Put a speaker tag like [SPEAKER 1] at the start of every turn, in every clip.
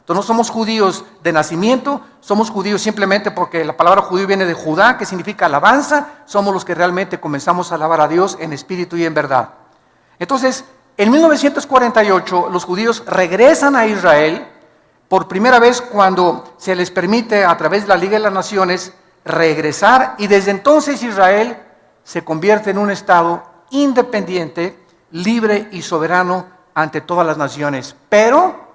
[SPEAKER 1] Entonces no somos judíos de nacimiento, somos judíos simplemente porque la palabra judío viene de Judá, que significa alabanza. Somos los que realmente comenzamos a alabar a Dios en espíritu y en verdad. Entonces, en 1948 los judíos regresan a Israel por primera vez cuando se les permite a través de la Liga de las Naciones regresar, y desde entonces Israel se convierte en un estado independiente, libre y soberano ante todas las naciones. Pero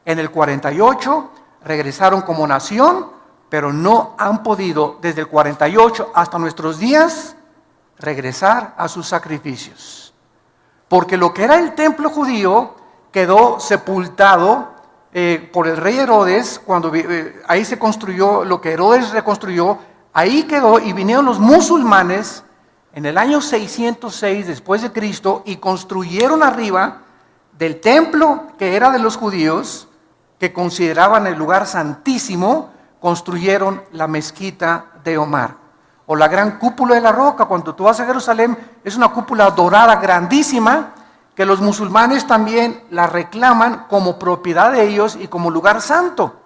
[SPEAKER 1] en el 48 regresaron como nación, pero no han podido desde el 48 hasta nuestros días regresar a sus sacrificios. Porque lo que era el templo judío quedó sepultado por el rey Herodes, cuando ahí se construyó, lo que Herodes reconstruyó, ahí quedó, y vinieron los musulmanes en el año 606 después de Cristo y construyeron arriba del templo que era de los judíos, que consideraban el lugar santísimo, construyeron la mezquita de Omar, o la gran cúpula de la roca. Cuando tú vas a Jerusalén, es una cúpula dorada grandísima, que los musulmanes también la reclaman como propiedad de ellos y como lugar santo.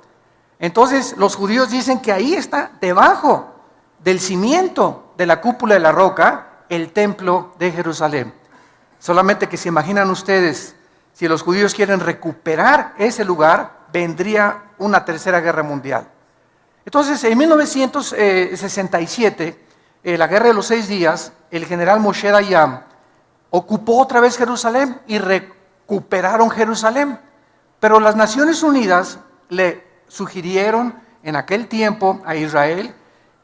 [SPEAKER 1] Entonces los judíos dicen que ahí está, debajo del cimiento de la cúpula de la roca, el templo de Jerusalén. Solamente que se imaginan ustedes, si los judíos quieren recuperar ese lugar, vendría una tercera guerra mundial. Entonces, en 1967, la guerra de los 6 días, el general Moshe Dayan ocupó otra vez Jerusalén y recuperaron Jerusalén. Pero las Naciones Unidas le sugirieron en aquel tiempo a Israel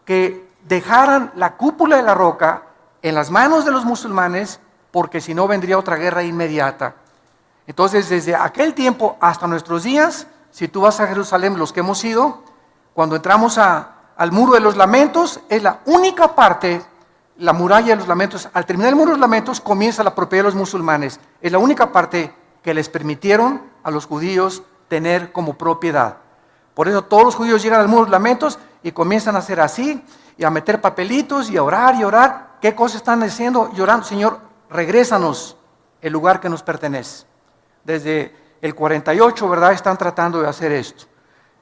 [SPEAKER 1] que dejaran la cúpula de la roca en las manos de los musulmanes, porque si no vendría otra guerra inmediata. Entonces, desde aquel tiempo hasta nuestros días, si tú vas a Jerusalén, los que hemos ido, cuando entramos al Muro de los Lamentos, es la única parte, la muralla de los lamentos. Al terminar el Muro de los Lamentos comienza la propiedad de los musulmanes. Es la única parte que les permitieron a los judíos tener como propiedad. Por eso todos los judíos llegan al Muro de los Lamentos y comienzan a hacer así, y a meter papelitos y a orar y orar. ¿Qué cosas están haciendo? Llorando: Señor, regrésanos el lugar que nos pertenece. Desde el 48, ¿verdad?, están tratando de hacer esto.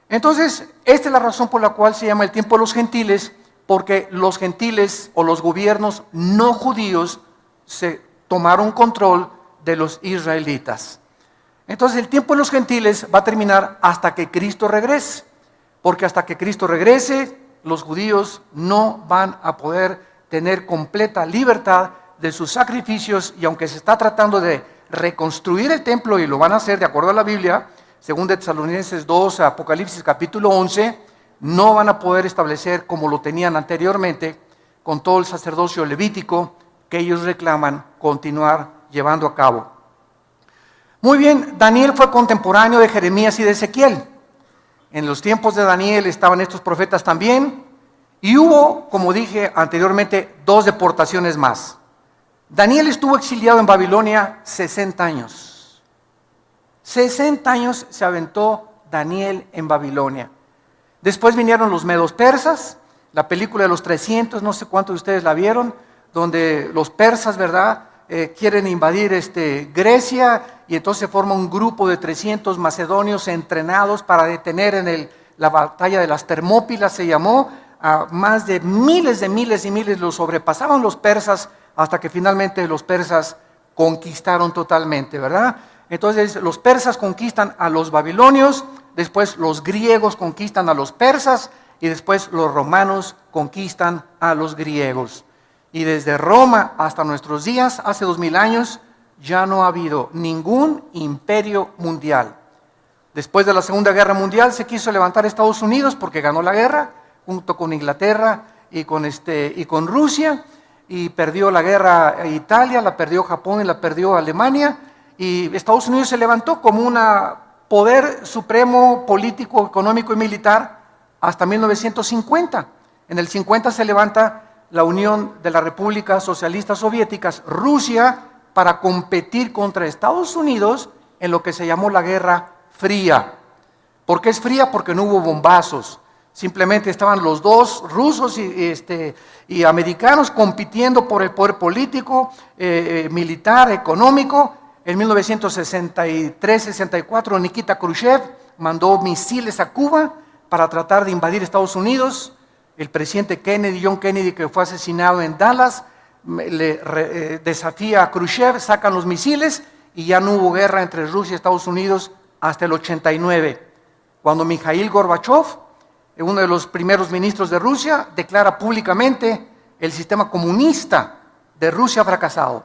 [SPEAKER 1] Entonces, esta es la razón por la cual se llama el tiempo de los gentiles, porque los gentiles o los gobiernos no judíos se tomaron control de los israelitas. Entonces, el tiempo de los gentiles va a terminar hasta que Cristo regrese, porque hasta que Cristo regrese, los judíos no van a poder tener completa libertad de sus sacrificios, y aunque se está tratando de reconstruir el templo, y lo van a hacer de acuerdo a la Biblia, según de Tesalonicenses 2, Apocalipsis capítulo 11, no van a poder establecer como lo tenían anteriormente, con todo el sacerdocio levítico que ellos reclaman continuar llevando a cabo. Muy bien, Daniel fue contemporáneo de Jeremías y de Ezequiel. En los tiempos de Daniel estaban estos profetas también, y hubo, como dije anteriormente, 2 deportaciones más. Daniel estuvo exiliado en Babilonia 60 años. 60 años se aventó Daniel en Babilonia. Después vinieron los medos persas, la película de los 300, no sé cuántos de ustedes la vieron, donde los persas, ¿verdad?, quieren invadir Grecia, y entonces se forma un grupo de 300 macedonios entrenados para detener en la batalla de las Termópilas, se llamó. A más de miles y miles los sobrepasaban los persas, hasta que finalmente los persas conquistaron totalmente, ¿verdad? Entonces los persas conquistan a los babilonios, después los griegos conquistan a los persas, y después los romanos conquistan a los griegos. Y desde Roma hasta nuestros días, hace 2000 años, ya no ha habido ningún imperio mundial. Después de la Segunda Guerra Mundial se quiso levantar Estados Unidos porque ganó la guerra, junto con Inglaterra y con Rusia, y perdió la guerra Italia, la perdió Japón y la perdió Alemania, y Estados Unidos se levantó como un poder supremo político, económico y militar hasta 1950. En el 50 se levanta la Unión de las Repúblicas Socialistas Soviéticas, Rusia, para competir contra Estados Unidos en lo que se llamó la Guerra Fría. ¿Por qué es fría? Porque no hubo bombazos. Simplemente estaban los dos, rusos y americanos, compitiendo por el poder político, militar, económico. En 1963-64, Nikita Khrushchev mandó misiles a Cuba para tratar de invadir Estados Unidos. El presidente Kennedy, John Kennedy, que fue asesinado en Dallas, desafía a Khrushchev, sacan los misiles y ya no hubo guerra entre Rusia y Estados Unidos hasta el 89, cuando Mikhail Gorbachev, uno de los primeros ministros de Rusia, declara públicamente el sistema comunista de Rusia fracasado.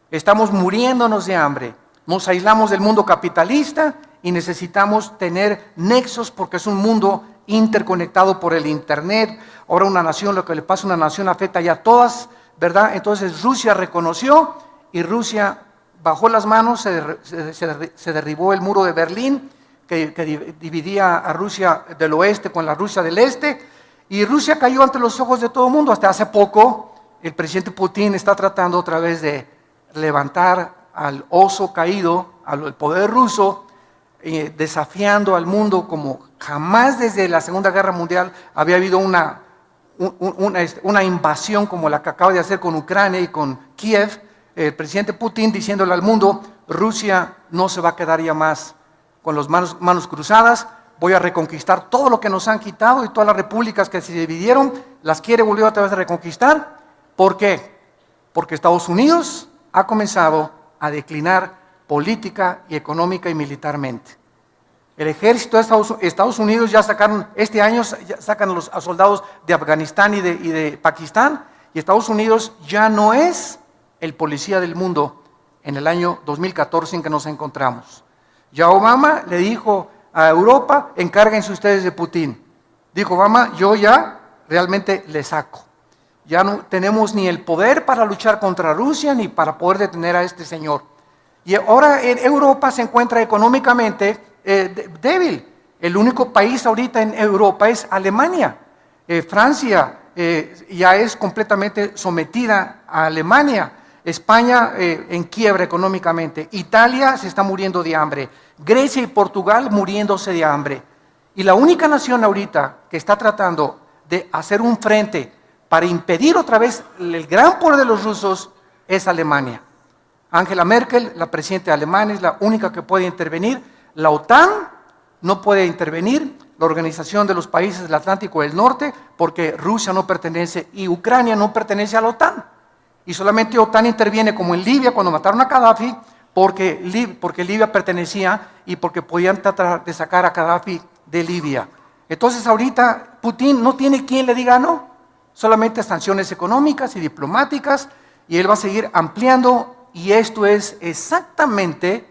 [SPEAKER 1] Estamos muriéndonos de hambre, nos aislamos del mundo capitalista y necesitamos tener nexos porque es un mundo interconectado por el internet. Ahora una nación, lo que le pasa a una nación afecta ya a todas, ¿verdad? Entonces Rusia reconoció y Rusia bajó las manos, se derribó el muro de Berlín que dividía a Rusia del oeste con la Rusia del este, y Rusia cayó ante los ojos de todo el mundo. Hasta hace poco el presidente Putin está tratando otra vez de levantar al oso caído, al poder ruso, desafiando al mundo como jamás desde la Segunda Guerra Mundial había habido una invasión como la que acaba de hacer con Ucrania y con Kiev. El presidente Putin diciéndole al mundo: Rusia no se va a quedar ya más con las manos cruzadas, voy a reconquistar todo lo que nos han quitado y todas las repúblicas que se dividieron, las quiere volver otra vez a reconquistar. ¿Por qué? Porque Estados Unidos ha comenzado a declinar política y económica y militarmente. El ejército de Estados Unidos ya sacaron, este año ya sacan a soldados de Afganistán y de Pakistán, y Estados Unidos ya no es el policía del mundo en el año 2014 en que nos encontramos. Ya Obama le dijo a Europa: encárguense ustedes de Putin. Dijo Obama: yo ya realmente le saco. Ya no tenemos ni el poder para luchar contra Rusia ni para poder detener a este señor. Y ahora en Europa se encuentra económicamente débil. El único país ahorita en Europa es Alemania. Francia ya es completamente sometida a Alemania. España en quiebra económicamente. Italia se está muriendo de hambre. Grecia y Portugal muriéndose de hambre. Y la única nación ahorita que está tratando de hacer un frente para impedir otra vez el gran poder de los rusos es Alemania. Angela Merkel, la presidenta alemana, es la única que puede intervenir. La OTAN no puede intervenir, la Organización de los Países del Atlántico del Norte, porque Rusia no pertenece y Ucrania no pertenece a la OTAN. Y solamente OTAN interviene, como en Libia cuando mataron a Gaddafi, porque Libia pertenecía y porque podían tratar de sacar a Gaddafi de Libia. Entonces ahorita Putin no tiene quien le diga no, solamente sanciones económicas y diplomáticas, y él va a seguir ampliando, y esto es exactamente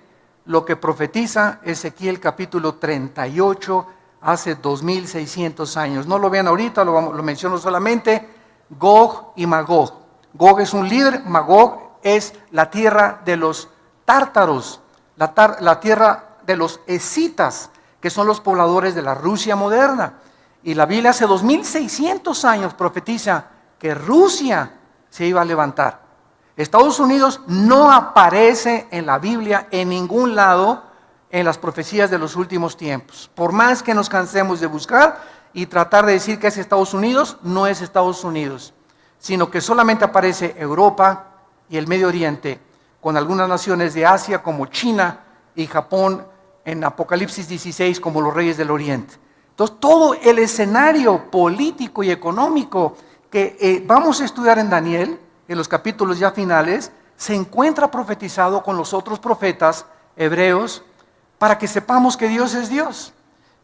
[SPEAKER 1] lo que profetiza Ezequiel capítulo 38 hace 2600 años. No lo vean ahorita, lo menciono solamente: Gog y Magog. Gog es un líder, Magog es la tierra de los tártaros, la tierra de los escitas, que son los pobladores de la Rusia moderna. Y la Biblia hace 2600 años profetiza que Rusia se iba a levantar. Estados Unidos no aparece en la Biblia en ningún lado en las profecías de los últimos tiempos. Por más que nos cansemos de buscar y tratar de decir que es Estados Unidos, no es Estados Unidos, sino que solamente aparece Europa y el Medio Oriente, con algunas naciones de Asia como China y Japón en Apocalipsis 16 como los reyes del Oriente. Entonces todo el escenario político y económico que vamos a estudiar en Daniel, en los capítulos ya finales, se encuentra profetizado con los otros profetas hebreos para que sepamos que Dios es Dios.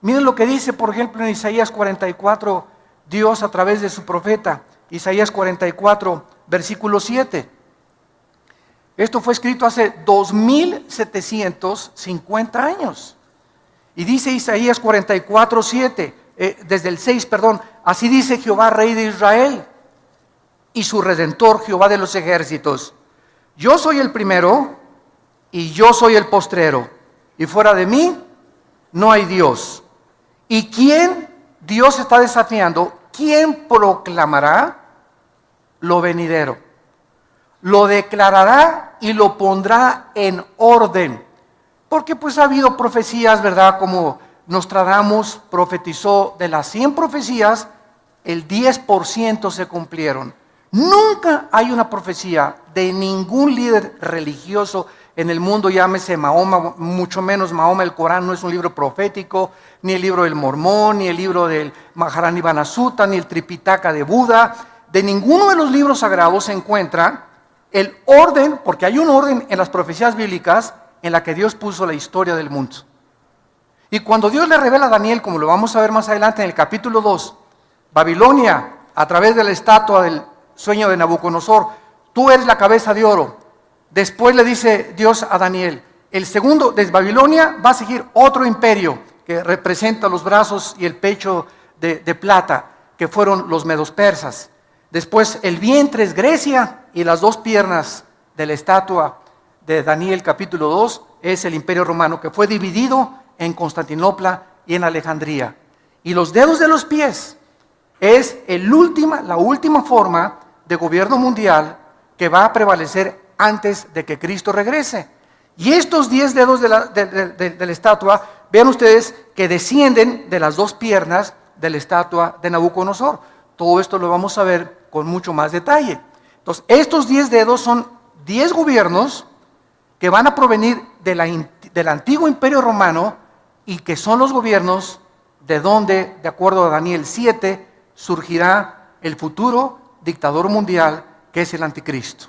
[SPEAKER 1] Miren lo que dice, por ejemplo, en Isaías 44, Dios a través de su profeta. Isaías 44, versículo 7. Esto fue escrito hace 2750 años. Y dice Isaías 44, 7, desde el 6, perdón. Así dice Jehová, Rey de Israel, y su Redentor, Jehová de los ejércitos: yo soy el primero y yo soy el postrero, y fuera de mí no hay Dios. ¿Y quién? Dios está desafiando. ¿Quién proclamará lo venidero? Lo declarará y lo pondrá en orden. Porque pues ha habido profecías, ¿verdad? Como Nostradamus profetizó, de las 100 profecías, el 10% se cumplieron. Nunca hay una profecía de ningún líder religioso en el mundo, llámese Mahoma, mucho menos Mahoma, el Corán no es un libro profético, ni el libro del Mormón, ni el libro del Maharanibana Sutta, ni el Tripitaka de Buda. De ninguno de los libros sagrados se encuentra el orden, porque hay un orden en las profecías bíblicas en la que Dios puso la historia del mundo. Y cuando Dios le revela a Daniel, como lo vamos a ver más adelante en el capítulo 2, Babilonia, a través de la estatua del sueño de Nabucodonosor, tú eres la cabeza de oro. Después le dice Dios a Daniel, el segundo, desde Babilonia va a seguir otro imperio que representa los brazos y el pecho de plata, que fueron los medos persas. Después el vientre es Grecia y las dos piernas de la estatua de Daniel capítulo 2 es el imperio romano, que fue dividido en Constantinopla y en Alejandría. Y los dedos de los pies es la última forma de gobierno mundial que va a prevalecer antes de que Cristo regrese. Y estos 10 dedos de la estatua, vean ustedes que descienden de las dos piernas de la estatua de Nabucodonosor. Todo esto lo vamos a ver con mucho más detalle. Entonces, estos 10 dedos son 10 gobiernos que van a provenir del antiguo imperio romano y que son los gobiernos de donde, de acuerdo a Daniel 7, surgirá el futuro dictador mundial que es el anticristo.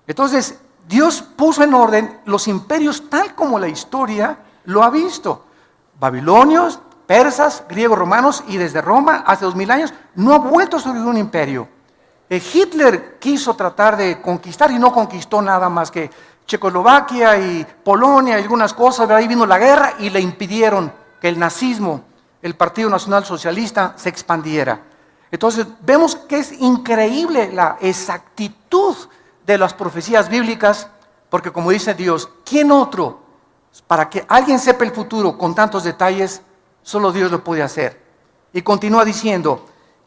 [SPEAKER 1] Entonces, Dios puso en orden los imperios tal como la historia lo ha visto. Babilonios, persas, griegos, romanos, y desde Roma hace 2000 años no ha vuelto a surgir un imperio. Hitler quiso tratar de conquistar y no conquistó nada más que Checoslovaquia y Polonia y algunas cosas, pero ahí vino la guerra y le impidieron que el nazismo, el Partido Nacional Socialista, se expandiera. Entonces vemos que es increíble la exactitud de las profecías bíblicas, porque como dice Dios, ¿quién otro? Para que alguien sepa el futuro con tantos detalles, solo Dios lo puede hacer. Y continúa diciendo,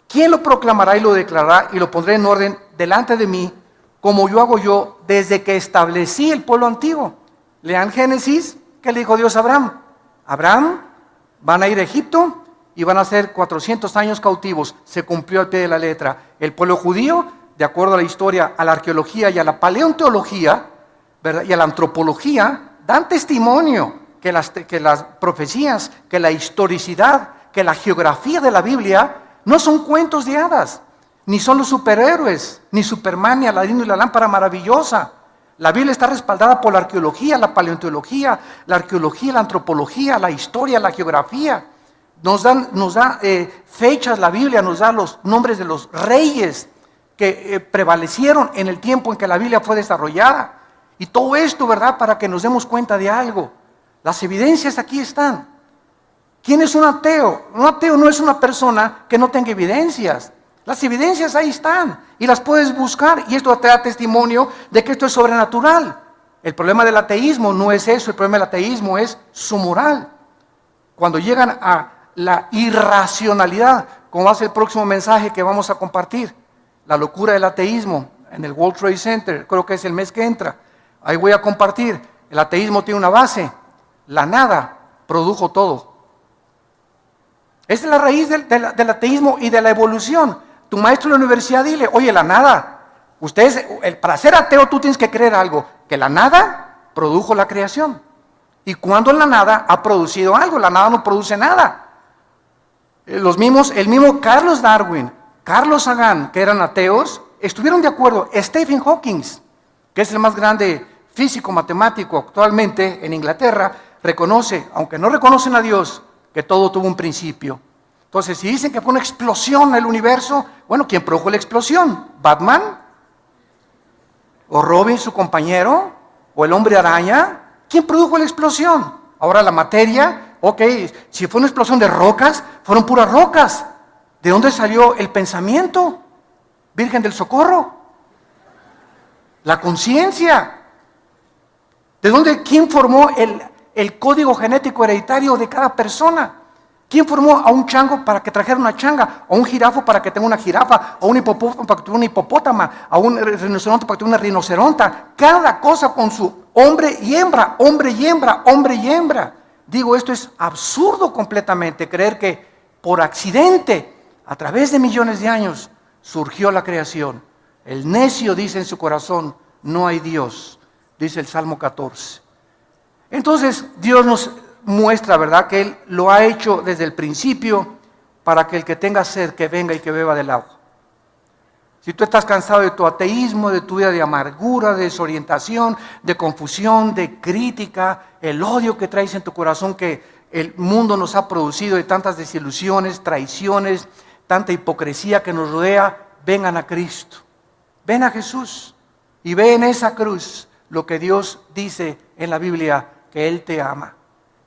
[SPEAKER 1] ¿quién lo proclamará y lo declarará y lo pondré en orden delante de mí, como yo hago yo desde que establecí el pueblo antiguo? Lean Génesis, ¿qué le dijo Dios a Abraham? Abraham, van a ir a Egipto y van a ser 400 años cautivos. Se cumplió al pie de la letra. El pueblo judío, de acuerdo a la historia, a la arqueología y a la paleontología, ¿verdad?, y a la antropología, dan testimonio que las profecías, que la historicidad, que la geografía de la Biblia no son cuentos de hadas, ni son los superhéroes, ni Superman, ni Aladino y la lámpara maravillosa. La Biblia está respaldada por la arqueología, la paleontología, la arqueología, la antropología, la historia, la geografía. Nos da fechas, la Biblia nos da los nombres de los reyes que prevalecieron en el tiempo en que la Biblia fue desarrollada. Y todo esto, ¿verdad?, para que nos demos cuenta de algo. Las evidencias aquí están. ¿Quién es un ateo? Un ateo no es una persona que no tenga evidencias. Las evidencias ahí están y las puedes buscar, y esto te da testimonio de que esto es sobrenatural. El problema del ateísmo no es eso, el problema del ateísmo es su moral. Cuando llegan a la irracionalidad, como va a ser el próximo mensaje que vamos a compartir, la locura del ateísmo en el World Trade Center, creo que es el mes que entra, ahí voy a compartir. El ateísmo tiene una base, la nada produjo todo. Esa es la raíz del ateísmo y de la evolución. Tu maestro en la universidad, dile, oye, la nada, para ser ateo tú tienes que creer algo, que la nada produjo la creación. Y cuando la nada ha producido algo, la nada no produce nada. El mismo Carlos Darwin, Carlos Sagan, que eran ateos, estuvieron de acuerdo. Stephen Hawking, que es el más grande físico matemático actualmente en Inglaterra, reconoce, aunque no reconocen a Dios, que todo tuvo un principio. Entonces, si dicen que fue una explosión en el universo, bueno, ¿quién produjo la explosión? ¿Batman? ¿O Robin, su compañero? ¿O el hombre araña? ¿Quién produjo la explosión? Ahora la materia, ok, si fue una explosión de rocas, fueron puras rocas. ¿De dónde salió el pensamiento? Virgen del Socorro. La conciencia. ¿De dónde? ¿Quién formó el código genético hereditario de cada persona? ¿Quién formó a un chango para que trajera una changa? ¿A un jirafo para que tenga una jirafa? ¿A un hipopótamo para que tenga una hipopótama? ¿A un rinoceronte para que tenga una rinoceronta? Cada cosa con su hombre y hembra, hombre y hembra, hombre y hembra. Digo, esto es absurdo completamente, creer que por accidente, a través de millones de años, surgió la creación. El necio dice en su corazón, no hay Dios. dice el Salmo 14. Entonces Dios nos muestra, ¿verdad?, que Él lo ha hecho desde el principio para que el que tenga sed, que venga y que beba del agua. Si tú estás cansado de tu ateísmo, de tu vida de amargura, de desorientación, de confusión, de crítica, el odio que traes en tu corazón que el mundo nos ha producido, de tantas desilusiones, traiciones, tanta hipocresía que nos rodea, vengan a Cristo. Ven a Jesús y ve en esa cruz lo que Dios dice en la Biblia, que Él te ama,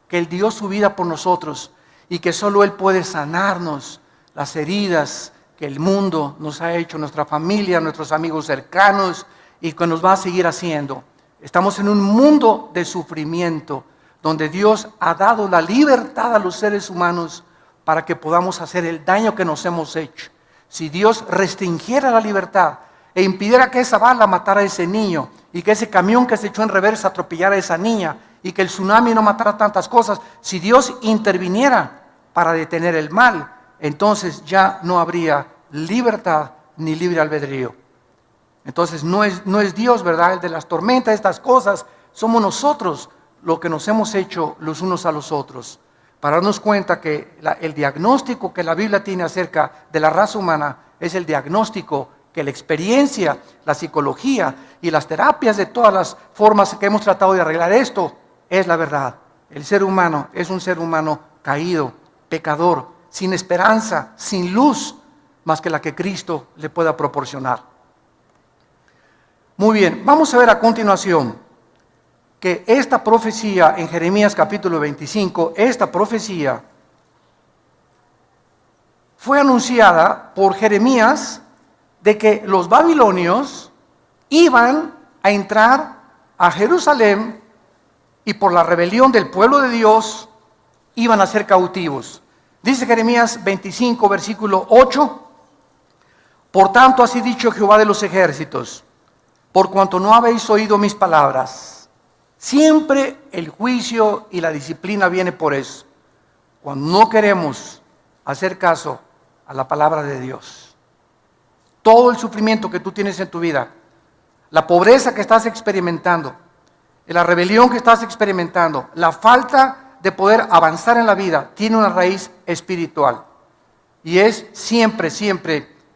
[SPEAKER 1] que Él dio su vida por nosotros y que solo Él puede sanarnos las heridas que el mundo nos ha hecho, nuestra familia, nuestros amigos cercanos, y que nos va a seguir haciendo. Estamos en un mundo de sufrimiento, donde Dios ha dado la libertad a los seres humanos para que podamos hacer el daño que nos hemos hecho. Si Dios restringiera la libertad e impidiera que esa bala matara a ese niño, y que ese camión que se echó en reversa atropellara a esa niña, y que el tsunami no matara tantas cosas, si Dios interviniera para detener el mal, entonces ya no habría libertad ni libre albedrío. Entonces no es Dios, ¿verdad?, el de las tormentas, estas cosas. Somos nosotros lo que nos hemos hecho los unos a los otros, para darnos cuenta que el diagnóstico que la Biblia tiene acerca de la raza humana es el diagnóstico que la experiencia, la psicología y las terapias de todas las formas que hemos tratado de arreglar esto, es la verdad. El ser humano es un ser humano caído, pecador, sin esperanza, sin luz, más que la que Cristo le pueda proporcionar. Muy bien, vamos a ver a continuación que esta profecía en Jeremías capítulo 25, esta profecía fue anunciada por Jeremías de que los babilonios iban a entrar a Jerusalén y por la rebelión del pueblo de Dios iban a ser cautivos. Dice Jeremías 25, versículo 8, por tanto así dicho Jehová de los ejércitos, por cuanto no habéis oído mis palabras. Siempre el juicio y la disciplina viene por eso, cuando no queremos hacer caso a la palabra de Dios. Todo el sufrimiento que tú tienes en tu vida, la pobreza que estás experimentando, la rebelión que estás experimentando, la falta de poder avanzar en la vida, tiene una raíz espiritual. Y es siempre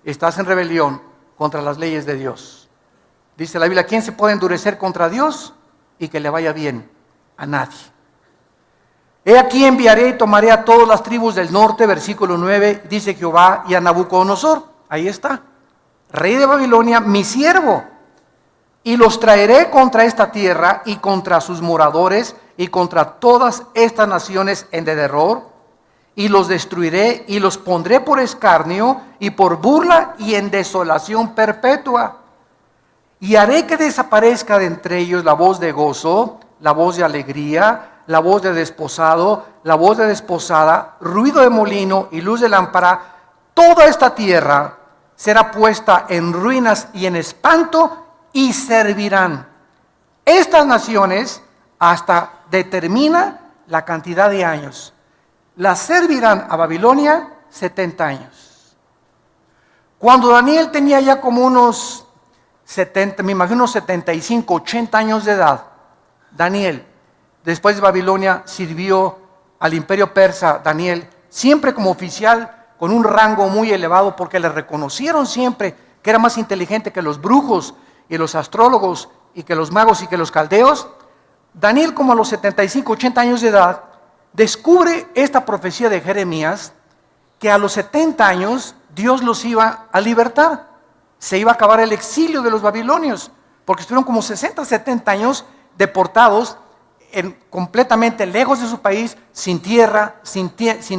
[SPEAKER 1] estás en rebelión contra las leyes de Dios. Dice la Biblia, ¿quién se puede endurecer contra Dios y que le vaya bien? A nadie. He aquí enviaré y tomaré a todas las tribus del norte, versículo 9, dice Jehová, y a Nabucodonosor, ahí está, rey de Babilonia, mi siervo, y los traeré contra esta tierra y contra sus moradores y contra todas estas naciones en derredor, y los destruiré y los pondré por escarnio y por burla y en desolación perpetua. Y haré que desaparezca de entre ellos la voz de gozo, la voz de alegría, la voz de desposado, la voz de desposada, ruido de molino y luz de lámpara. Toda esta tierra será puesta en ruinas y en espanto y servirán. Estas naciones hasta determina la cantidad de años. Las servirán a Babilonia 70 años. Cuando Daniel tenía ya como unos 70, me imagino 75, 80 años de edad, Daniel, después de Babilonia, sirvió al imperio persa, Daniel, siempre como oficial, con un rango muy elevado, porque le reconocieron siempre que era más inteligente que los brujos y los astrólogos y que los magos y que los caldeos. Daniel, como a los 75, 80 años de edad, descubre esta profecía de Jeremías, que a los 70 años Dios los iba a libertar. Se iba a acabar el exilio de los babilonios, porque estuvieron como 60, 70 años deportados completamente lejos de su país, sin tierra, sin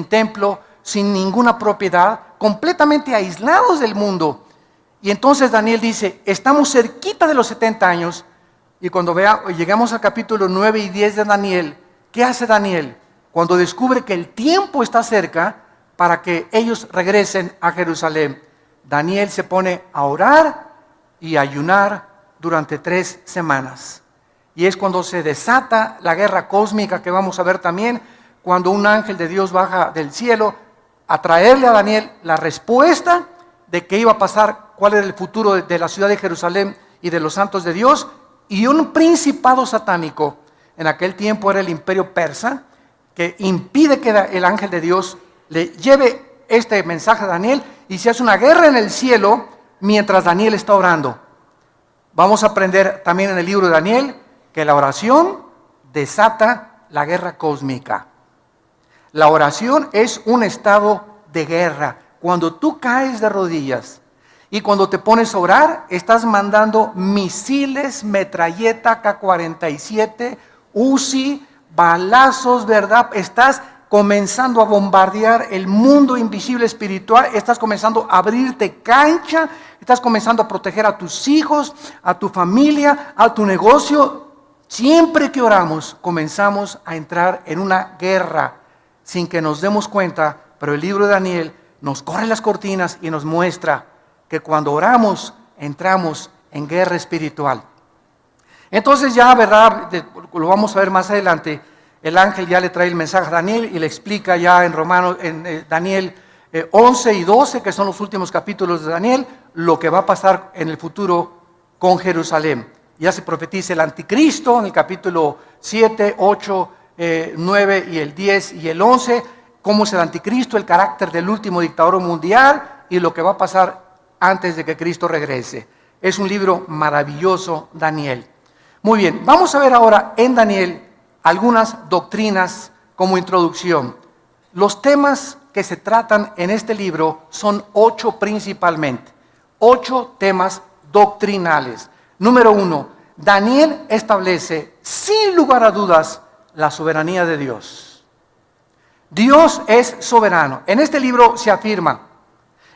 [SPEAKER 1] templo, sin ninguna propiedad, completamente aislados del mundo. Y entonces Daniel dice, estamos cerquita de los 70 años, y cuando llegamos al capítulo 9 y 10 de Daniel, ¿qué hace Daniel? Cuando descubre que el tiempo está cerca para que ellos regresen a Jerusalén, Daniel se pone a orar y a ayunar durante 3 semanas. Y es cuando se desata la guerra cósmica que vamos a ver también, cuando un ángel de Dios baja del cielo a traerle a Daniel la respuesta de qué iba a pasar, cuál era el futuro de la ciudad de Jerusalén y de los santos de Dios, y un principado satánico, en aquel tiempo era el imperio persa, que impide que el ángel de Dios le lleve este mensaje a Daniel, y se hace una guerra en el cielo mientras Daniel está orando. Vamos a aprender también en el libro de Daniel que la oración desata la guerra cósmica. La oración es un estado de guerra. Cuando tú caes de rodillas y cuando te pones a orar, estás mandando misiles, metralleta, K-47, Uzi, balazos, ¿verdad? Estás comenzando a bombardear el mundo invisible espiritual, estás comenzando a abrirte cancha, estás comenzando a proteger a tus hijos, a tu familia, a tu negocio. Siempre que oramos, comenzamos a entrar en una guerra sin que nos demos cuenta, pero el libro de Daniel nos corre las cortinas y nos muestra que cuando oramos, entramos en guerra espiritual. Entonces ya, ¿verdad? Lo vamos a ver más adelante. El ángel ya le trae el mensaje a Daniel y le explica ya en Daniel 11 y 12, que son los últimos capítulos de Daniel, lo que va a pasar en el futuro con Jerusalén. Ya se profetiza el anticristo en el capítulo 7, 8, 9 y el 10 y el 11, cómo es el anticristo, el carácter del último dictador mundial y lo que va a pasar antes de que Cristo regrese. Es un libro maravilloso, Daniel. Muy bien, vamos a ver ahora en Daniel algunas doctrinas como introducción. Los temas que se tratan en este libro son 8 principalmente, 8 temas doctrinales. Número 1, Daniel establece sin lugar a dudas la soberanía de Dios. Dios es soberano. En este libro se afirma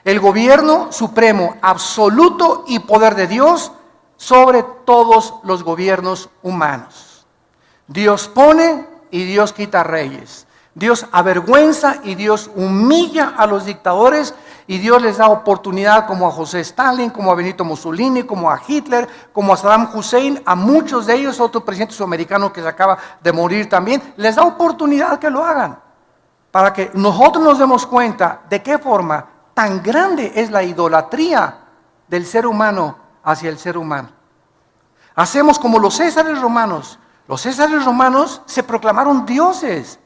[SPEAKER 1] el gobierno supremo, absoluto y poder de Dios sobre todos los gobiernos humanos. Dios pone y Dios quita reyes. Dios avergüenza y Dios humilla a los dictadores y Dios les da oportunidad como a José Stalin, como a Benito Mussolini, como a Hitler, como a Saddam Hussein, a muchos de ellos, otro presidente sudamericano que se acaba de morir también, les da oportunidad que lo hagan, para que nosotros nos demos cuenta de qué forma tan grande es la idolatría del ser humano hacia el ser humano. Hacemos como los césares romanos. Los césares romanos se proclamaron dioses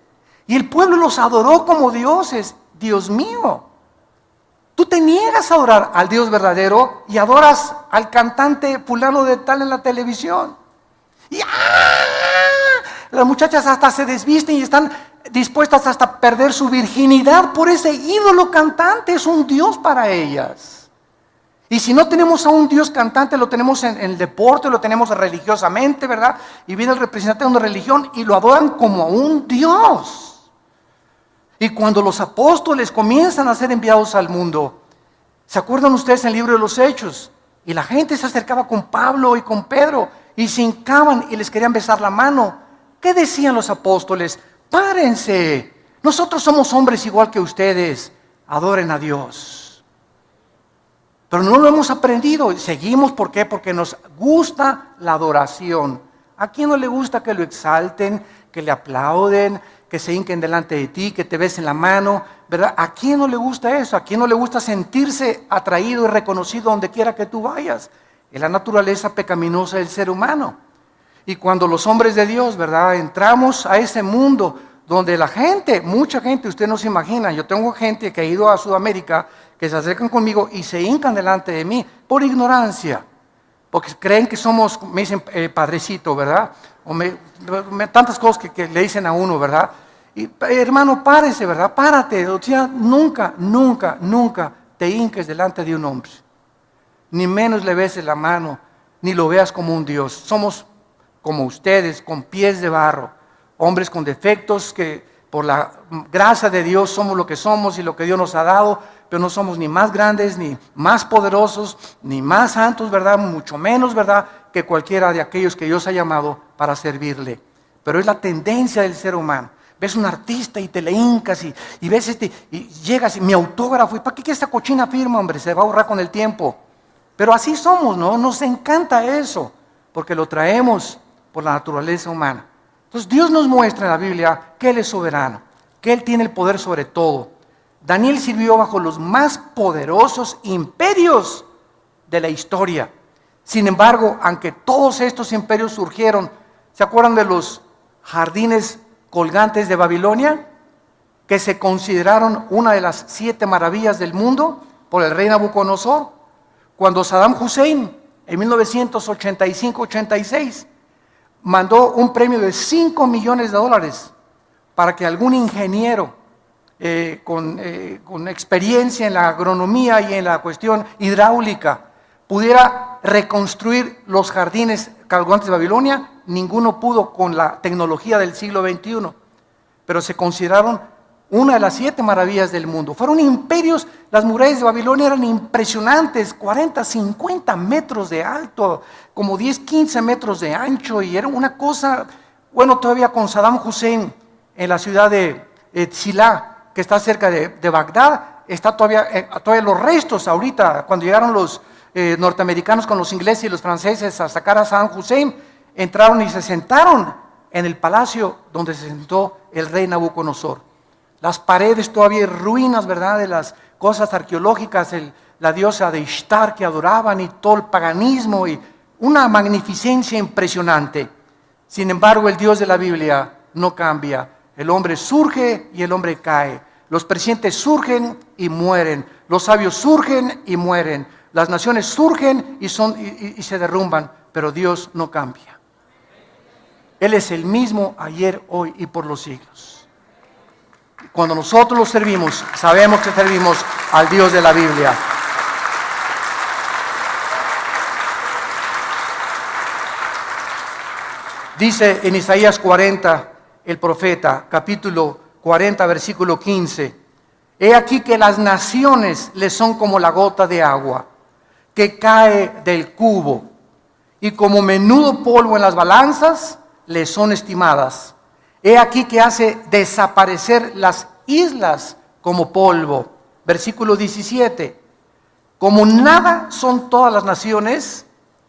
[SPEAKER 1] y el pueblo los adoró como dioses. Dios mío, tú te niegas a adorar al Dios verdadero y adoras al cantante fulano de tal en la televisión. Y las muchachas hasta se desvisten y están dispuestas hasta a perder su virginidad por ese ídolo cantante. Es un Dios para ellas. Y si no tenemos a un Dios cantante, lo tenemos en el deporte, lo tenemos religiosamente, ¿verdad? Y viene el representante de una religión y lo adoran como a un Dios. Y cuando los apóstoles comienzan a ser enviados al mundo, ¿se acuerdan ustedes en el libro de los Hechos? Y la gente se acercaba con Pablo y con Pedro y se hincaban y les querían besar la mano. ¿Qué decían los apóstoles? Párense, nosotros somos hombres igual que ustedes, adoren a Dios. Pero no lo hemos aprendido, seguimos, ¿por qué? Porque nos gusta la adoración. ¿A quién no le gusta que lo exalten, que le aplauden, que se hinquen delante de ti, que te besen la mano, ¿verdad? ¿A quién no le gusta eso? ¿A quién no le gusta sentirse atraído y reconocido donde quiera que tú vayas? Es la naturaleza pecaminosa del ser humano. Y cuando los hombres de Dios, ¿verdad?, entramos a ese mundo donde la gente, mucha gente, usted no se imagina, yo tengo gente que ha ido a Sudamérica, que se acercan conmigo y se hincan delante de mí por ignorancia, porque creen que somos, me dicen padrecito, ¿verdad? O tantas cosas que le dicen a uno, ¿verdad? Y, hermano, párese, ¿verdad? Párate, o sea, nunca te hinques delante de un hombre, ni menos le beses la mano, ni lo veas como un Dios. Somos como ustedes, con pies de barro, hombres con defectos que por la gracia de Dios somos lo que somos y lo que Dios nos ha dado, pero no somos ni más grandes, ni más poderosos, ni más santos, ¿verdad? Mucho menos, ¿verdad?, que cualquiera de aquellos que Dios ha llamado para servirle. Pero es la tendencia del ser humano. Ves un artista y te le hincas y ves y llegas y mi autógrafo, ¿y para qué esta cochina firma, hombre? Se va a ahorrar con el tiempo. Pero así somos, ¿no? Nos encanta eso, porque lo traemos por la naturaleza humana. Entonces Dios nos muestra en la Biblia que Él es soberano, que Él tiene el poder sobre todo. Daniel sirvió bajo los más poderosos imperios de la historia. Sin embargo, aunque todos estos imperios surgieron, ¿se acuerdan de los jardines colgantes de Babilonia? Que se consideraron una de las 7 maravillas del mundo por el rey Nabucodonosor. Cuando Saddam Hussein, en 1985-86, mandó un premio de $5 millones para que algún ingeniero con experiencia en la agronomía y en la cuestión hidráulica pudiera reconstruir los jardines colgantes de Babilonia. Ninguno pudo con la tecnología del siglo XXI, pero se consideraron una de las 7 maravillas del mundo. Fueron imperios. Las murallas de Babilonia eran impresionantes, 40, 50 metros de alto, como 10, 15 metros de ancho, y era una cosa, bueno, todavía con Saddam Hussein en la ciudad de Tsilá, que está cerca de Bagdad, está todavía los restos ahorita. Cuando llegaron los norteamericanos con los ingleses y los franceses a sacar a Saddam Hussein, entraron y se sentaron en el palacio donde se sentó el rey Nabucodonosor. Las paredes todavía ruinas, ¿verdad?, de las cosas arqueológicas, la diosa de Ishtar que adoraban, y todo el paganismo, y una magnificencia impresionante. Sin embargo, el Dios de la Biblia no cambia. El hombre surge y el hombre cae. Los presidentes surgen y mueren. Los sabios surgen y mueren. Las naciones surgen y se derrumban, pero Dios no cambia. Él es el mismo ayer, hoy y por los siglos. Cuando nosotros lo servimos, sabemos que servimos al Dios de la Biblia. Dice en Isaías 40, el profeta, capítulo 40, versículo 15: He aquí que las naciones le son como la gota de agua que cae del cubo, y como menudo polvo en las balanzas le son estimadas. He aquí que hace desaparecer las islas como polvo. Versículo 17. Como nada son todas las naciones,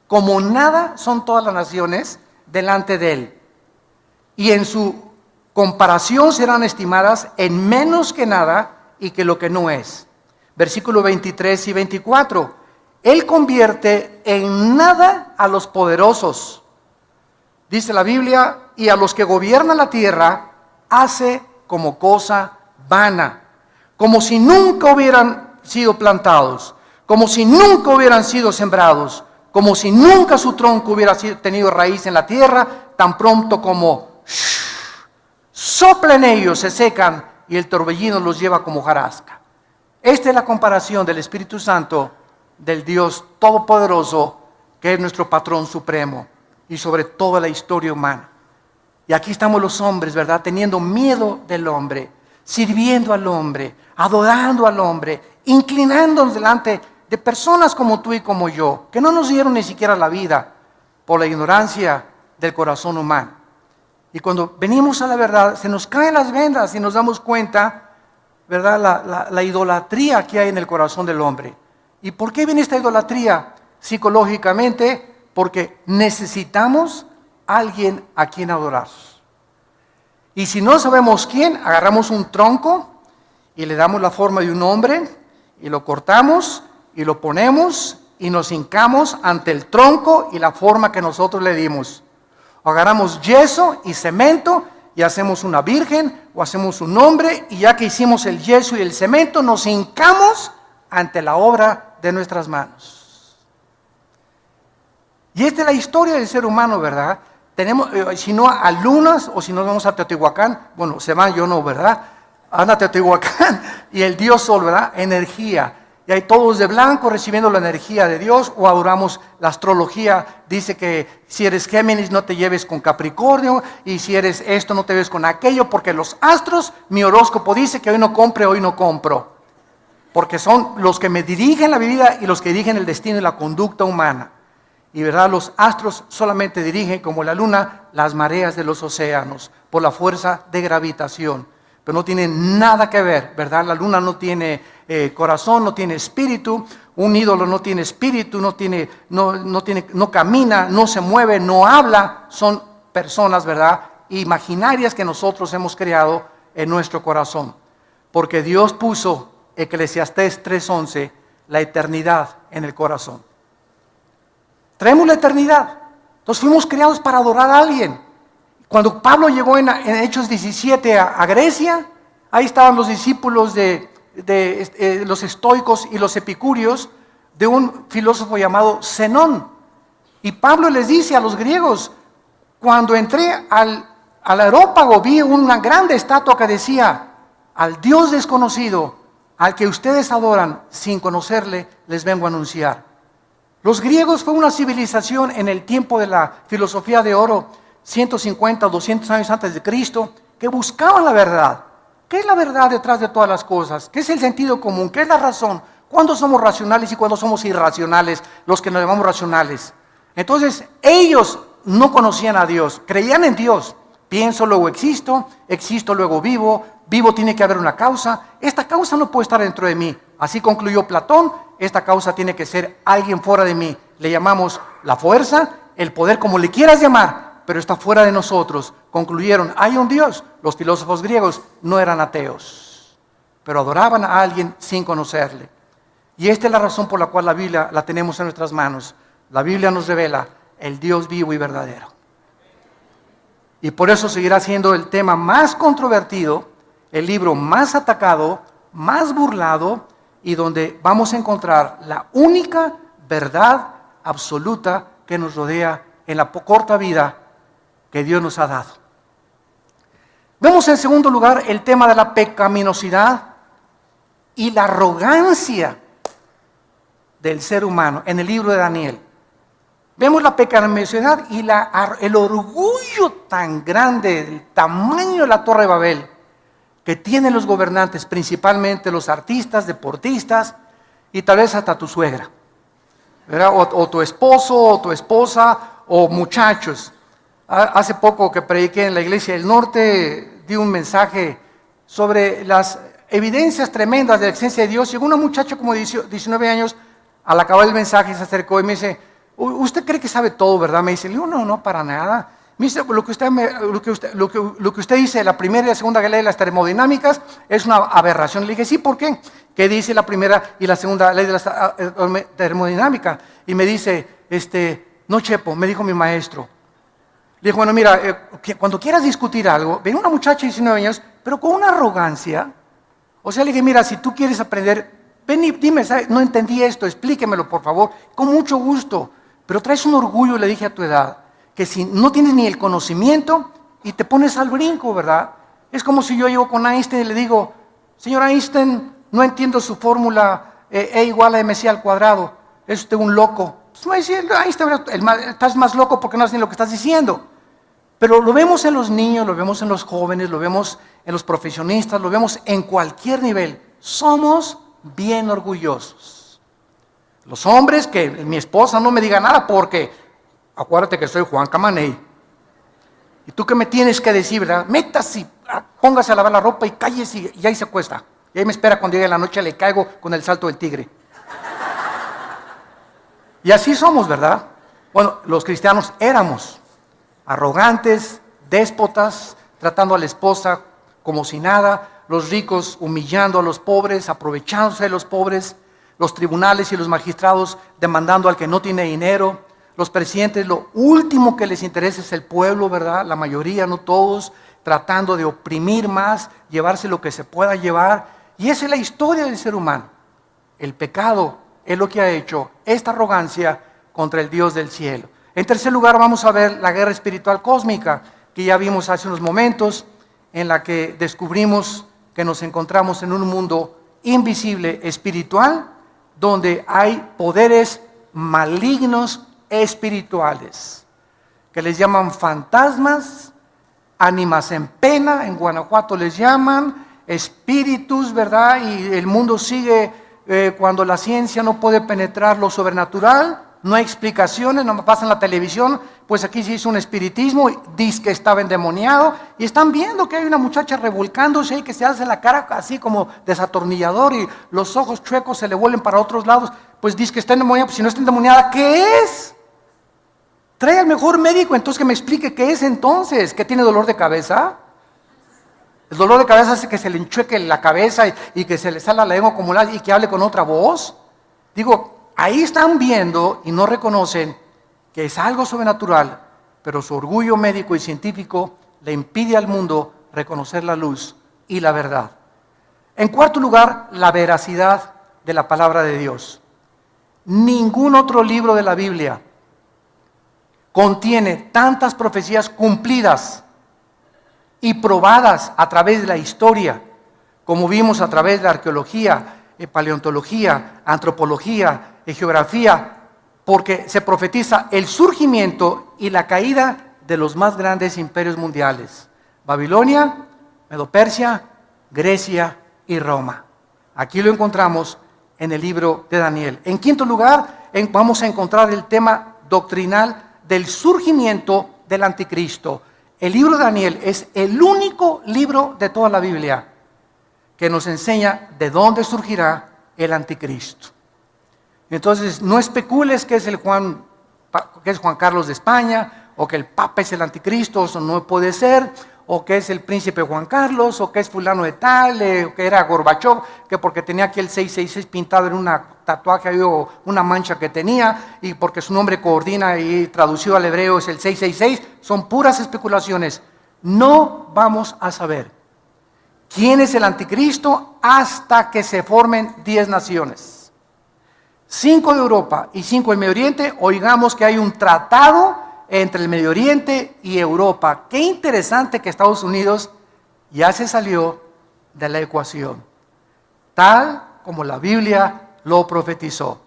[SPEAKER 1] como nada son todas las naciones delante de él. Y en su comparación serán estimadas en menos que nada y que lo que no es. Versículo 23 y 24. Él convierte en nada a los poderosos, dice la Biblia, y a los que gobiernan la tierra hace como cosa vana, como si nunca hubieran sido plantados, como si nunca hubieran sido sembrados, como si nunca su tronco hubiera tenido raíz en la tierra. Tan pronto como soplen ellos, se secan, y el torbellino los lleva como hojarasca. Esta es la comparación del Espíritu Santo, del Dios Todopoderoso, que es nuestro patrón supremo y sobre toda la historia humana. Y aquí estamos los hombres, ¿verdad?, teniendo miedo del hombre, sirviendo al hombre, adorando al hombre, inclinándonos delante de personas como tú y como yo, que no nos dieron ni siquiera la vida por la ignorancia del corazón humano. Y cuando venimos a la verdad, se nos caen las vendas y nos damos cuenta, ¿verdad?, la idolatría que hay en el corazón del hombre. ¿Y por qué viene esta idolatría? Psicológicamente, porque necesitamos a alguien a quien adorar. Y si no sabemos quién, agarramos un tronco y le damos la forma de un hombre y lo cortamos y lo ponemos y nos hincamos ante el tronco y la forma que nosotros le dimos. O agarramos yeso y cemento y hacemos una virgen o hacemos un hombre, y ya que hicimos el yeso y el cemento, nos hincamos ante la obra de nuestras manos. Y esta es la historia del ser humano, ¿verdad? Tenemos, si no a lunas, o si nos vamos a Teotihuacán, bueno, se van, yo no, ¿verdad? Anda a Teotihuacán y el Dios Sol, ¿verdad? Energía. Y hay todos de blanco recibiendo la energía de Dios, o adoramos la astrología. Dice que si eres Géminis no te lleves con Capricornio, y si eres esto no te lleves con aquello, porque los astros, mi horóscopo dice que hoy no compre, hoy no compro. Porque son los que me dirigen la vida y los que dirigen el destino y la conducta humana. Y verdad, los astros solamente dirigen, como la luna, las mareas de los océanos, por la fuerza de gravitación. Pero no tienen nada que ver, ¿verdad? La luna no tiene corazón, no tiene espíritu. Un ídolo no tiene espíritu, no camina, no se mueve, no habla. Son personas, ¿verdad?, imaginarias que nosotros hemos creado en nuestro corazón. Porque Dios puso, Eclesiastés 3:11, la eternidad en el corazón. traemos la eternidad. Entonces fuimos creados para adorar a alguien. Cuando Pablo llegó en Hechos 17 a Grecia, ahí estaban los discípulos de los estoicos y los epicúreos, de un filósofo llamado Zenón. Y Pablo les dice a los griegos: cuando entré al Areópago, vi una grande estatua que decía: al Dios desconocido, al que ustedes adoran sin conocerle, les vengo a anunciar. Los griegos fue una civilización en el tiempo de la filosofía de oro, 150 o 200 años antes de Cristo, que buscaban la verdad. ¿Qué es la verdad detrás de todas las cosas? ¿Qué es el sentido común? ¿Qué es la razón? ¿Cuándo somos racionales y cuándo somos irracionales, los que nos llamamos racionales? Entonces, ellos no conocían a Dios, creían en Dios. Pienso, luego existo, existo, luego vivo, vivo, tiene que haber una causa. Esta causa no puede estar dentro de mí. Así concluyó Platón, esta causa tiene que ser alguien fuera de mí. Le llamamos la fuerza, el poder, como le quieras llamar, pero está fuera de nosotros. Concluyeron, hay un Dios. Los filósofos griegos no eran ateos, pero adoraban a alguien sin conocerle. Y esta es la razón por la cual la Biblia la tenemos en nuestras manos. La Biblia nos revela el Dios vivo y verdadero. Y por eso seguirá siendo el tema más controvertido, el libro más atacado, más burlado, y donde vamos a encontrar la única verdad absoluta que nos rodea en la corta vida que Dios nos ha dado. Vemos en segundo lugar el tema de la pecaminosidad y la arrogancia del ser humano en el libro de Daniel. Vemos la pecaminosidad y el orgullo tan grande, el tamaño de la Torre de Babel que tienen los gobernantes, principalmente los artistas, deportistas y tal vez hasta tu suegra, ¿verdad? O tu esposo, o tu esposa, o muchachos. Hace poco que prediqué en la Iglesia del Norte, di un mensaje sobre las evidencias tremendas de la existencia de Dios. Llegó una muchacha como de 19 años, al acabar el mensaje se acercó y me dice: ¿usted cree que sabe todo, verdad? Me dice, no, para nada. Me dice, lo que usted dice, la primera y la segunda ley de las termodinámicas es una aberración. Le dije, sí, ¿por qué? ¿Qué dice la primera y la segunda ley de la termodinámica? Y me dice, no, Chepo, me dijo mi maestro. Le dije, bueno, mira, cuando quieras discutir algo, ven una muchacha de 19 años, pero con una arrogancia. O sea, le dije, mira, si tú quieres aprender, ven y dime, ¿sabes? No entendí esto, explíquemelo, por favor, con mucho gusto. Pero traes un orgullo, le dije, a tu edad, que si no tienes ni el conocimiento y te pones al brinco, ¿verdad? Es como si yo llego con Einstein y le digo, señor Einstein, no entiendo su fórmula E igual a mc al cuadrado, es usted un loco. Pues me dice, Einstein, estás más loco porque no sabes ni lo que estás diciendo. Pero lo vemos en los niños, lo vemos en los jóvenes, lo vemos en los profesionistas, lo vemos en cualquier nivel. Somos bien orgullosos. Los hombres, que mi esposa no me diga nada porque acuérdate que soy Juan Camaney. Y tú que me tienes que decir, ¿verdad? Métase, póngase a lavar la ropa y cállese y ahí se acuesta. Y ahí me espera cuando llegue la noche, le caigo con el salto del tigre. Y así somos, ¿verdad? Bueno, los cristianos éramos arrogantes, déspotas, tratando a la esposa como si nada, los ricos humillando a los pobres, aprovechándose de los pobres, los tribunales y los magistrados demandando al que no tiene dinero. Los presidentes, lo último que les interesa es el pueblo, ¿verdad? La mayoría, no todos, tratando de oprimir más, llevarse lo que se pueda llevar. Y esa es la historia del ser humano. El pecado es lo que ha hecho esta arrogancia contra el Dios del cielo. En tercer lugar, vamos a ver la guerra espiritual cósmica, que ya vimos hace unos momentos, en la que descubrimos que nos encontramos en un mundo invisible espiritual, donde hay poderes malignos espirituales, que les llaman fantasmas, ánimas en pena, en Guanajuato les llaman, espíritus, ¿verdad? Y el mundo sigue cuando la ciencia no puede penetrar lo sobrenatural, no hay explicaciones, no pasa en la televisión, pues aquí se hizo un espiritismo, dice que estaba endemoniado, y están viendo que hay una muchacha revolcándose y que se hace la cara así como desatornillador y los ojos chuecos se le vuelven para otros lados, pues dice que está endemoniada, pues si no está endemoniada, ¿qué es? Trae al mejor médico, entonces que me explique qué es entonces, ¿que tiene dolor de cabeza? El dolor de cabeza hace que se le enchueque la cabeza y que se le salga la lengua acumulada y que hable con otra voz. Digo, ahí están viendo y no reconocen que es algo sobrenatural, pero su orgullo médico y científico le impide al mundo reconocer la luz y la verdad. En cuarto lugar, la veracidad de la palabra de Dios. Ningún otro libro de la Biblia contiene tantas profecías cumplidas y probadas a través de la historia, como vimos a través de la arqueología, paleontología, antropología, geografía, porque se profetiza el surgimiento y la caída de los más grandes imperios mundiales: Babilonia, Medo-Persia, Grecia y Roma. Aquí lo encontramos en el libro de Daniel. En quinto lugar, vamos a encontrar el tema doctrinal del surgimiento del anticristo. El libro de Daniel es el único libro de toda la Biblia que nos enseña de dónde surgirá el anticristo. Entonces, no especules que es Juan Carlos de España, o que el Papa es el anticristo, eso no puede ser, o que es el príncipe Juan Carlos, o que es fulano de tal, o que era Gorbachov, que porque tenía aquí el 666 pintado en un tatuaje o una mancha que tenía, y porque su nombre coordina y traducido al hebreo es el 666, son puras especulaciones. No vamos a saber quién es el anticristo hasta que se formen 10 naciones. 5 de Europa y 5 del Medio Oriente. Oigamos que hay un tratado entre el Medio Oriente y Europa. Qué interesante que Estados Unidos ya se salió de la ecuación, tal como la Biblia lo profetizó.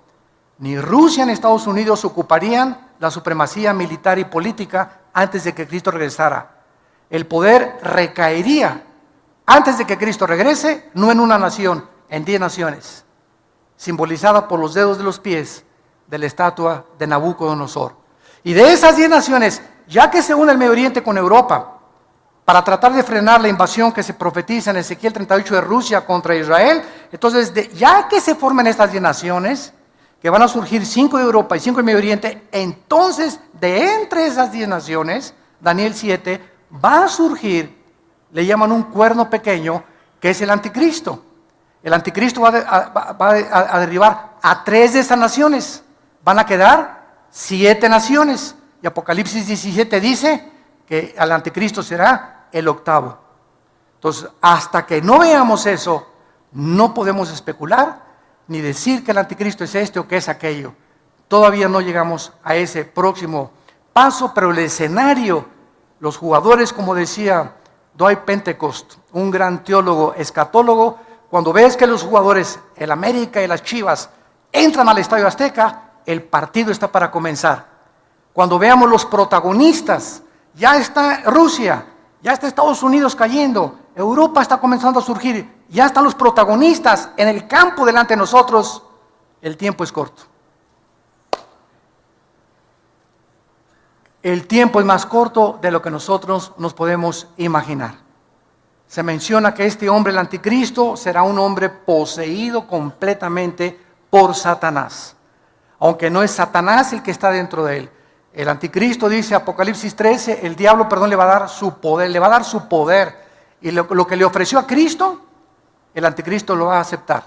[SPEAKER 1] Ni Rusia ni Estados Unidos ocuparían la supremacía militar y política antes de que Cristo regresara. El poder recaería antes de que Cristo regrese, no en una nación, en 10 naciones, simbolizada por los dedos de los pies de la estatua de Nabucodonosor. Y de esas 10 naciones, ya que se une el Medio Oriente con Europa, para tratar de frenar la invasión que se profetiza en Ezequiel 38 de Rusia contra Israel, entonces ya que se formen estas 10 naciones, que van a surgir 5 de Europa y 5 del Medio Oriente, entonces de entre esas 10 naciones, Daniel 7, va a surgir, le llaman un cuerno pequeño, que es el anticristo. El anticristo va a derribar a 3 de esas naciones. Van a quedar 7 naciones. Y Apocalipsis 17 dice que el anticristo será el 8º. Entonces, hasta que no veamos eso, no podemos especular ni decir que el anticristo es este o que es aquello. Todavía no llegamos a ese próximo paso, pero el escenario, los jugadores, como decía Dwight Pentecost, un gran teólogo escatólogo, cuando ves que los jugadores, el América y las Chivas, entran al Estadio Azteca, el partido está para comenzar. Cuando veamos los protagonistas, ya está Rusia, ya está Estados Unidos cayendo, Europa está comenzando a surgir, ya están los protagonistas en el campo delante de nosotros, el tiempo es corto. El tiempo es más corto de lo que nosotros nos podemos imaginar. Se menciona que este hombre, el anticristo, será un hombre poseído completamente por Satanás. Aunque no es Satanás el que está dentro de él. El anticristo, dice Apocalipsis 13, el diablo, le va a dar su poder, Y lo que le ofreció a Cristo, el anticristo lo va a aceptar.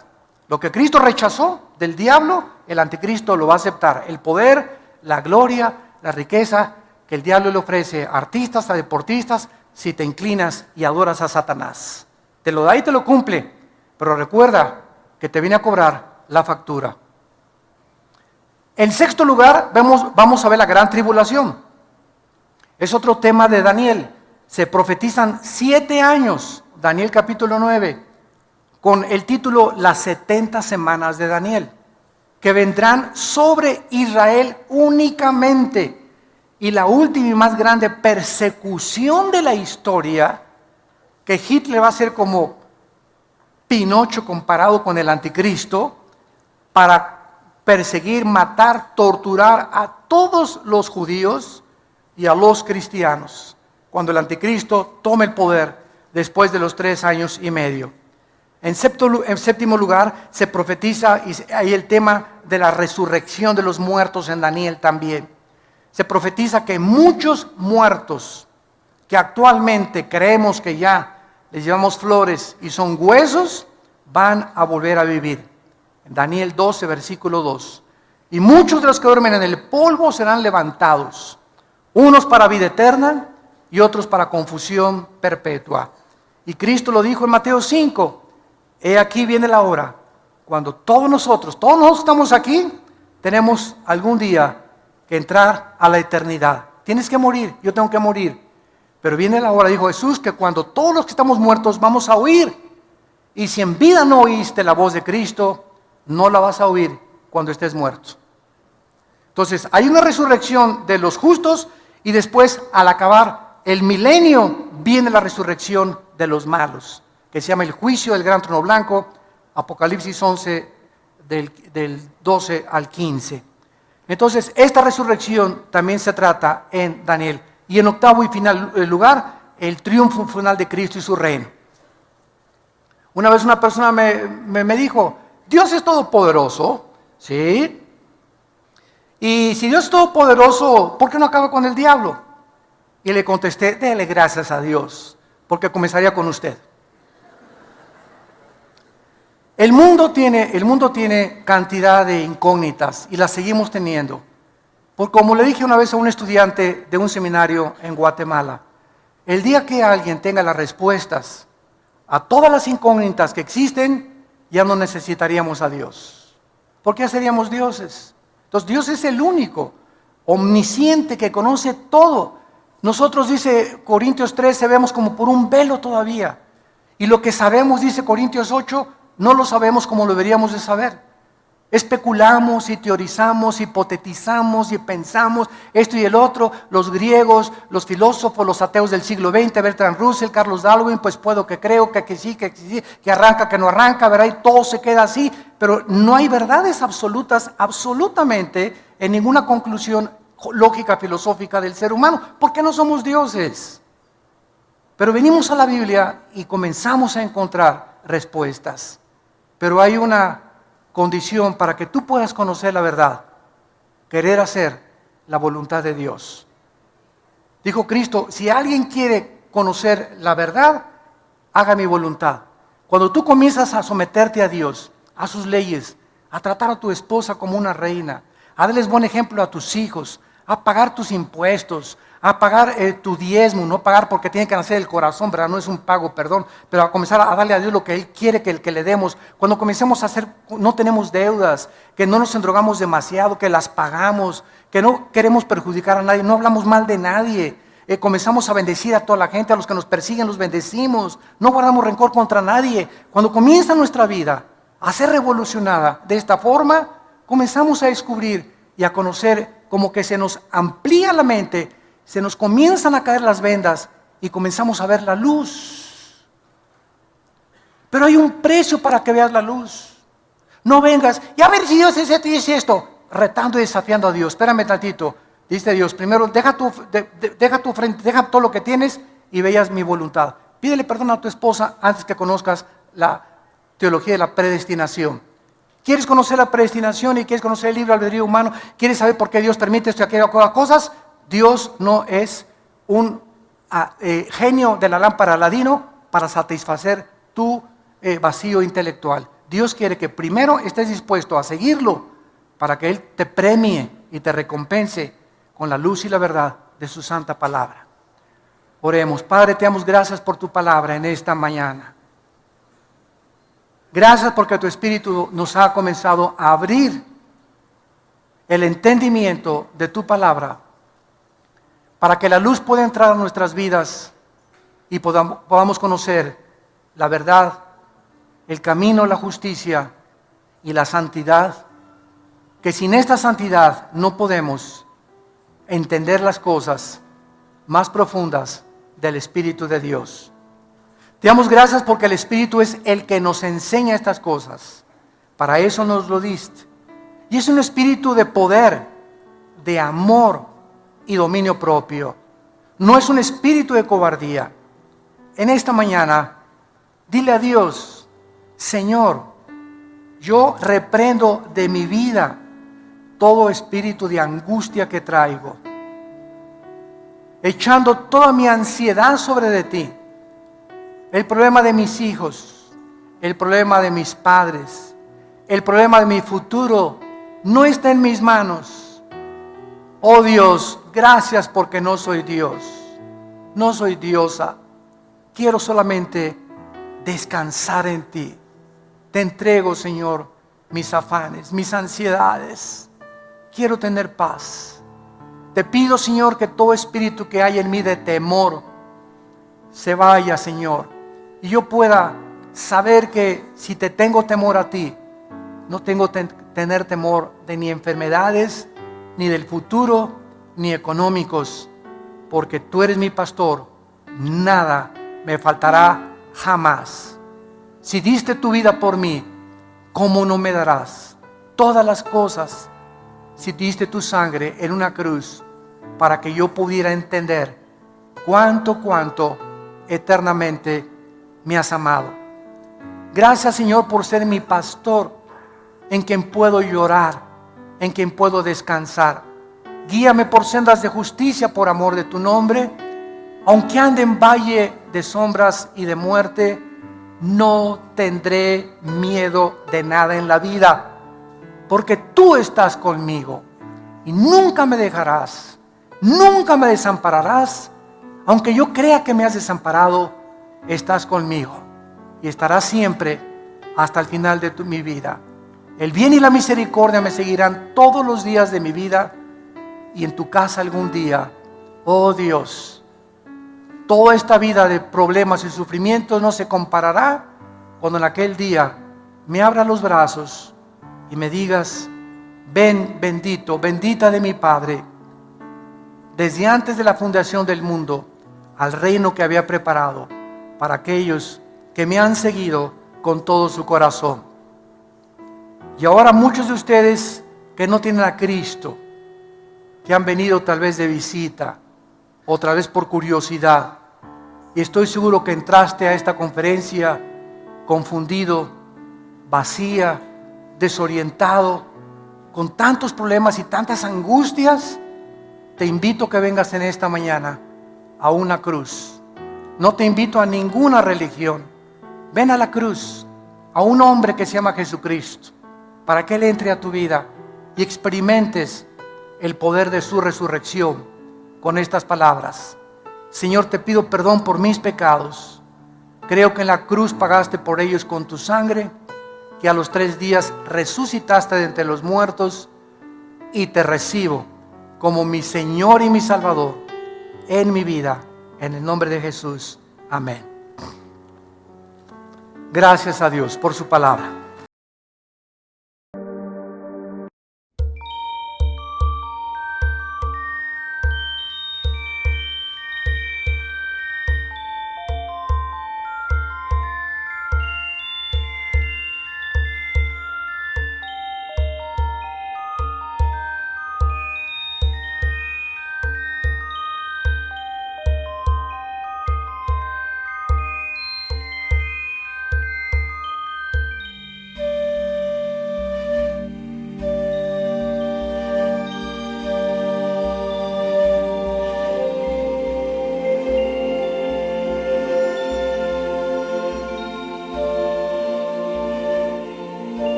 [SPEAKER 1] Lo que Cristo rechazó del diablo, el anticristo lo va a aceptar. El poder, la gloria, la riqueza que el diablo le ofrece a artistas, a deportistas, si te inclinas y adoras a Satanás. Te lo da y te lo cumple, pero recuerda que te viene a cobrar la factura. En sexto lugar, vamos a ver la gran tribulación. Es otro tema de Daniel. Se profetizan 7 años, Daniel capítulo 9, con el título Las 70 semanas de Daniel, que vendrán sobre Israel únicamente. Y la última y más grande persecución de la historia, que Hitler va a ser como Pinocho comparado con el anticristo, para perseguir, matar, torturar a todos los judíos y a los cristianos, cuando el anticristo tome el poder después de los 3 años y medio. En séptimo lugar, se profetiza, y hay el tema de la resurrección de los muertos en Daniel también. Se profetiza que muchos muertos que actualmente creemos que ya les llevamos flores y son huesos, van a volver a vivir. En Daniel 12, versículo 2. Y muchos de los que duermen en el polvo serán levantados, unos para vida eterna y otros para confusión perpetua. Y Cristo lo dijo en Mateo 5, he aquí viene la hora, cuando todos nosotros estamos aquí, tenemos algún día que entrar a la eternidad. Tienes que morir, yo tengo que morir. Pero viene la hora, dijo Jesús, que cuando todos los que estamos muertos vamos a oír. Y si en vida no oíste la voz de Cristo, no la vas a oír cuando estés muerto. Entonces, hay una resurrección de los justos y después, al acabar el milenio, viene la resurrección de los malos, que se llama el juicio del gran trono blanco, Apocalipsis 11, del 12 al 15. Entonces, esta resurrección también se trata en Daniel. Y en octavo y final lugar, el triunfo final de Cristo y su reino. Una vez una persona me dijo, Dios es todopoderoso, ¿sí? Y si Dios es todopoderoso, ¿por qué no acaba con el diablo? Y le contesté, dele gracias a Dios, porque comenzaría con usted. El mundo tiene cantidad de incógnitas y las seguimos teniendo. Porque como le dije una vez a un estudiante de un seminario en Guatemala, el día que alguien tenga las respuestas a todas las incógnitas que existen, ya no necesitaríamos a Dios. ¿Por qué seríamos dioses? Entonces Dios es el único, omnisciente, que conoce todo. Nosotros, dice Corintios 13, vemos como por un velo todavía. Y lo que sabemos, dice Corintios 8, no lo sabemos como lo deberíamos de saber. Especulamos y teorizamos, hipotetizamos y pensamos esto y el otro. Los griegos, los filósofos, los ateos del siglo XX, Bertrand Russell, Carlos Darwin, pues puedo que creo, que sí, que arranca, que no arranca, ¿verdad? Y todo se queda así, pero no hay verdades absolutas, absolutamente, en ninguna conclusión lógica, filosófica del ser humano, porque no somos dioses. Pero venimos a la Biblia y comenzamos a encontrar respuestas. Pero hay una condición para que tú puedas conocer la verdad: querer hacer la voluntad de Dios. Dijo Cristo, si alguien quiere conocer la verdad, haga mi voluntad. Cuando tú comienzas a someterte a Dios, a sus leyes, a tratar a tu esposa como una reina, a darles buen ejemplo a tus hijos, a pagar tus impuestos, a pagar tu diezmo, no pagar porque tiene que nacer el corazón, ¿verdad? No es un pago, perdón, pero a comenzar a darle a Dios lo que Él quiere que le demos. Cuando comencemos a hacer, no tenemos deudas, que no nos endrogamos demasiado, que las pagamos, que no queremos perjudicar a nadie, no hablamos mal de nadie, comenzamos a bendecir a toda la gente, a los que nos persiguen los bendecimos, no guardamos rencor contra nadie. Cuando comienza nuestra vida a ser revolucionada de esta forma, comenzamos a descubrir y a conocer, como que se nos amplía la mente, se nos comienzan a caer las vendas y comenzamos a ver la luz. Pero hay un precio para que veas la luz. No vengas, y a ver si Dios es esto y es esto, retando y desafiando a Dios. Espérame tantito, dice Dios, primero deja tu frente, deja todo lo que tienes y veas mi voluntad. Pídele perdón a tu esposa antes que conozcas la teología de la predestinación. ¿Quieres conocer la predestinación y quieres conocer el libre albedrío humano? ¿Quieres saber por qué Dios permite esto y aquellas cosas? Dios no es un genio de la lámpara Aladino para satisfacer tu vacío intelectual. Dios quiere que primero estés dispuesto a seguirlo para que Él te premie y te recompense con la luz y la verdad de su santa palabra. Oremos. Padre, te damos gracias por tu palabra en esta mañana. Gracias porque tu Espíritu nos ha comenzado a abrir el entendimiento de tu palabra para que la luz pueda entrar a nuestras vidas y podamos conocer la verdad, el camino, la justicia y la santidad, que sin esta santidad no podemos entender las cosas más profundas del Espíritu de Dios. Te damos gracias porque el Espíritu es el que nos enseña estas cosas. Para eso nos lo diste. Y es un espíritu de poder, de amor y dominio propio. No es un espíritu de cobardía. En esta mañana, dile a Dios, Señor, yo reprendo de mi vida todo espíritu de angustia que traigo, echando toda mi ansiedad sobre de ti. El problema de mis hijos, el problema de mis padres, el problema de mi futuro, no está en mis manos. Oh Dios, gracias porque no soy Dios, no soy diosa. Quiero solamente descansar en ti. Te entrego, Señor, mis afanes, mis ansiedades. Quiero tener paz. Te pido, Señor, que todo espíritu que hay en mí de temor se vaya, Señor, y yo pueda saber que si te tengo temor a ti, no tengo tener temor de ni enfermedades, ni del futuro, ni económicos, porque tú eres mi pastor, nada me faltará jamás. Si diste tu vida por mí, ¿cómo no me darás todas las cosas? Si diste tu sangre en una cruz para que yo pudiera entender cuánto eternamente me has amado. Gracias, Señor, por ser mi pastor, en quien puedo llorar, en quien puedo descansar. Guíame por sendas de justicia por amor de tu nombre. Aunque ande en valle de sombras y de muerte, no tendré miedo de nada en la vida, porque tú estás conmigo y nunca me dejarás, nunca me desampararás. Aunque yo crea que me has desamparado, estás conmigo y estarás siempre hasta el final de mi vida. El bien y la misericordia me seguirán todos los días de mi vida, y en tu casa algún día, oh Dios, toda esta vida de problemas y sufrimientos no se comparará cuando en aquel día me abras los brazos y me digas: ven, bendito, bendita de mi Padre, desde antes de la fundación del mundo, al reino que había preparado para aquellos que me han seguido con todo su corazón. Y ahora muchos de ustedes que no tienen a Cristo, que han venido tal vez de visita, otra vez por curiosidad, y estoy seguro que entraste a esta conferencia confundido, vacía, desorientado, con tantos problemas y tantas angustias. Te invito a que vengas en esta mañana a una cruz. No te invito a ninguna religión. Ven a la cruz, a un hombre que se llama Jesucristo, para que Él entre a tu vida y experimentes el poder de su resurrección con estas palabras: Señor, te pido perdón por mis pecados. Creo que en la cruz pagaste por ellos con tu sangre, que a los 3 días resucitaste de entre los muertos, y te recibo como mi Señor y mi Salvador en mi vida, en el nombre de Jesús. Amén. Gracias a Dios por su palabra.